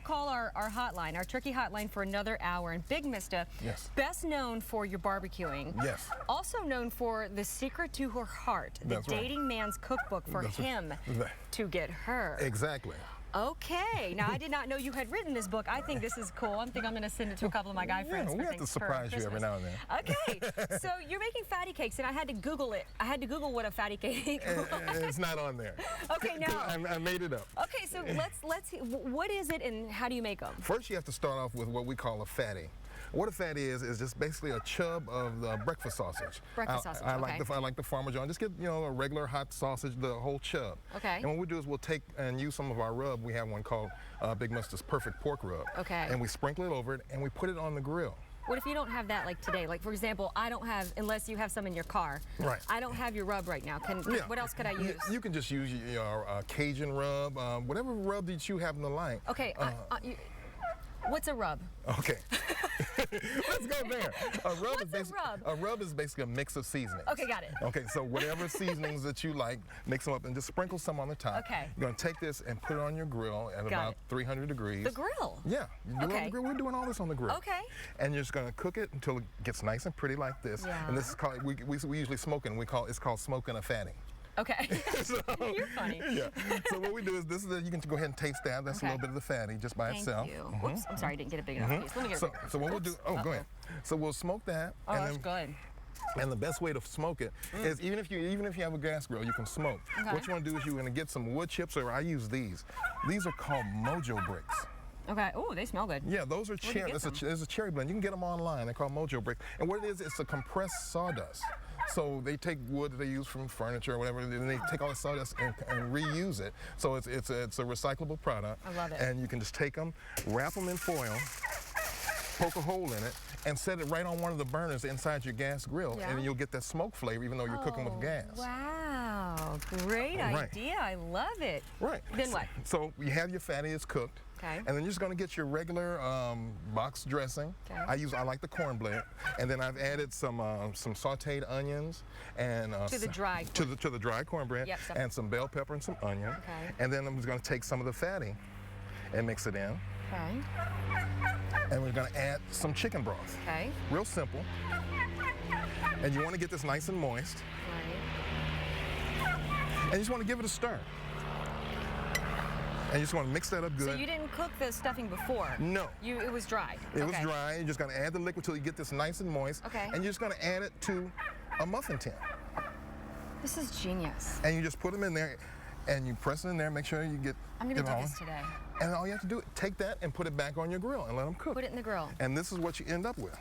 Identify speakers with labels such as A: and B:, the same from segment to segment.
A: call our hotline, our turkey hotline, for another hour. And Bigmista,
B: yes,
A: best known for your barbecuing.
B: Yes.
A: Also known for The Secret to Her Heart, the
B: That's right.
A: dating man's cookbook for him to get her.
B: Exactly.
A: Okay. Now, I did not know you had written this book. I think this is cool. I think I'm going to send it to a couple of my guy friends.
B: We have to surprise you every now and then.
A: Okay. So you're making fatty cakes, and I had to Google it. I had to Google what a fatty cake was.
B: It's not on there.
A: Okay, now.
B: I made it up.
A: Okay, so let's what is it and how do you make them?
B: First, you have to start off with what we call a fatty. What a fatty is just basically a chub of the breakfast sausage.
A: Breakfast sausage,
B: I like the Farmer John. Just get, a regular hot sausage, the whole chub.
A: Okay.
B: And what we do is we'll take and use some of our rub. We have one called Bigmista's Perfect Pork Rub.
A: Okay.
B: And we sprinkle it over it and we put it on the grill.
A: What if you don't have that, like today? Like, for example, I don't have, unless you have some in your car.
B: Right.
A: I don't have your rub right now. What else could I use?
B: You can just use your Cajun rub, whatever rub that you happen to like.
A: Okay. What's a rub?
B: Okay. Let's go there.
A: A
B: rub is basically a mix of seasonings.
A: Okay, got it.
B: Okay, so whatever seasonings that you like, mix them up and just sprinkle some on the top.
A: Okay.
B: You're going to take this and put it on your grill at about 300 degrees.
A: The grill?
B: Yeah. You do it on the grill. We're doing all this on the grill.
A: Okay.
B: And you're just going to cook it until it gets nice and pretty like this.
A: Yeah.
B: And this is called, we usually smoke it, and it's called smoking a fatty.
A: Okay.
B: So,
A: you're funny.
B: Yeah. So what we do is you can go ahead and taste that. That's a little bit of the fatty just by itself.
A: Thank you. Whoops, I'm sorry, I didn't get a big enough piece. Let me get a big
B: So what we'll do, go ahead. So we'll smoke that.
A: Oh, that's good.
B: And the best way to smoke it is even if you have a gas grill, you can smoke.
A: Okay.
B: What you want to do is you're going to get some wood chips, or I use these. These are called Mojo bricks.
A: Okay. Oh, they smell good.
B: Yeah, those are cherry. There's a cherry blend. You can get them online. They're called Mojo bricks. And what it is, it's a compressed sawdust. So they take wood that they use from furniture or whatever, and they take all the sawdust and reuse it. So it's a recyclable product.
A: I love it.
B: And you can just take them, wrap them in foil, poke a hole in it, and set it right on one of the burners inside your gas grill, and you'll get that smoke flavor even though you're cooking with gas.
A: Wow, great idea. I love it.
B: Right.
A: Then what?
B: So you have your fatty, it's cooked.
A: Okay.
B: And then you're just going to get your regular box dressing.
A: Okay.
B: I like the corn blend, and then I've added some sautéed onions and
A: to the dry
B: cornbread, and some bell pepper and some onion.
A: Okay.
B: And then I'm just going to take some of the fatty and mix it in.
A: Okay.
B: And we're going to add some chicken broth.
A: Okay.
B: Real simple. And you want to get this nice and moist.
A: Right.
B: And you just want to give it a stir. And you just want to mix that up good.
A: So you didn't cook the stuffing before?
B: No.
A: It was dry?
B: It was dry. You're just going to add the liquid till you get this nice and moist.
A: Okay.
B: And you're just going to add it to a muffin tin.
A: This is genius.
B: And you just put them in there, and you press it in there, make sure you get
A: I'm going to do this today.
B: And all you have to do is take that and put it back on your grill and let them cook.
A: Put it in the grill.
B: And this is what you end up with.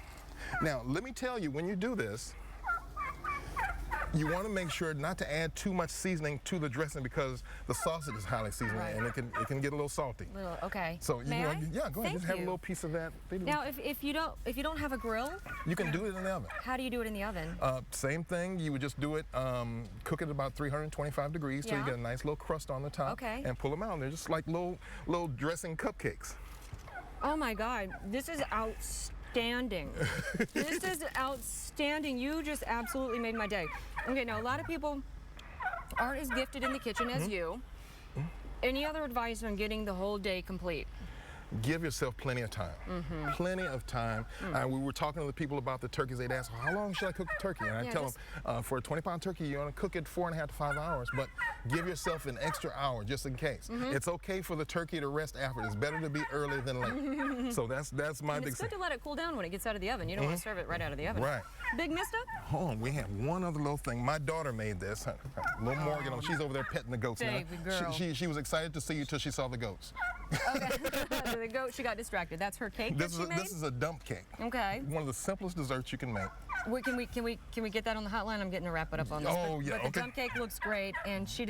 B: Now, let me tell you, when you do this, you want to make sure not to add too much seasoning to the dressing because the sausage is highly seasoned and it can get a little salty.
A: Okay.
B: So go ahead. Just have a little piece of that.
A: Now, if you don't have a grill,
B: you can do it in the oven.
A: How do you do it in the oven?
B: Same thing. You would just do it, cook it at about 325 degrees till you get a nice little crust on the top.
A: Okay.
B: And pull them out. They're just like little dressing cupcakes.
A: Oh my God, this is outstanding. This is outstanding. You just absolutely made my day. Okay, now a lot of people aren't as gifted in the kitchen as you. Any other advice on getting the whole day complete?
B: Give yourself plenty of time. Plenty of time. We were talking to the people about the turkeys. They'd ask, how long should I cook the turkey? And I tell them, for a 20-pound turkey, you want to cook it 4.5 to 5 hours, but give yourself an extra hour just in case. It's okay for the turkey to rest after. It's better to be early than late. So that's my big thing.
A: It's good to let it cool down when it gets out of the oven. You don't want to serve it right out of the oven.
B: Right.
A: Bigmista?
B: Hold on, we have one other little thing. My daughter made this. Little Morgan, she's over there petting the goats.
A: Baby girl.
B: She was excited to see you till she saw the goats.
A: Okay. The goat, she got distracted. That's her cake that she made?
B: This is a dump cake.
A: Okay.
B: One of the simplest desserts you can make.
A: Can we get that on the hotline? I'm getting to wrap it up on this.
B: Oh, yeah,
A: but the dump cake looks great, and she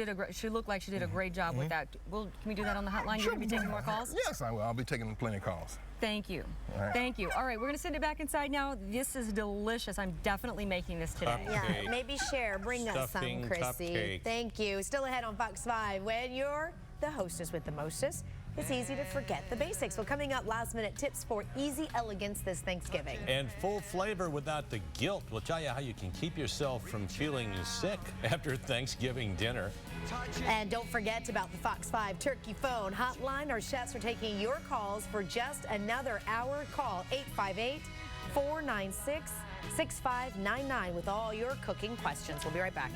A: looked like she did a great job with that. Can we do that on the hotline? You're going to be taking more calls?
B: Yes, I will. I'll be taking plenty of calls.
A: Thank you.
B: All right.
A: Thank you. All right, we're going to send it back inside now. This is delicious. I'm definitely making this today.
C: Yeah, maybe share. Bring us some, Chrissy.
D: Cupcake.
C: Thank you. Still ahead on Fox 5 when you're the hostess with the mostest. It's easy to forget the basics. Well, coming up, last-minute tips for easy elegance this Thanksgiving.
D: And full flavor without the guilt. We'll tell you how you can keep yourself from feeling sick after Thanksgiving dinner.
C: And don't forget about the Fox 5 Turkey Phone Hotline. Our chefs are taking your calls for just another hour. Call 858-496-6599 with all your cooking questions. We'll be right back.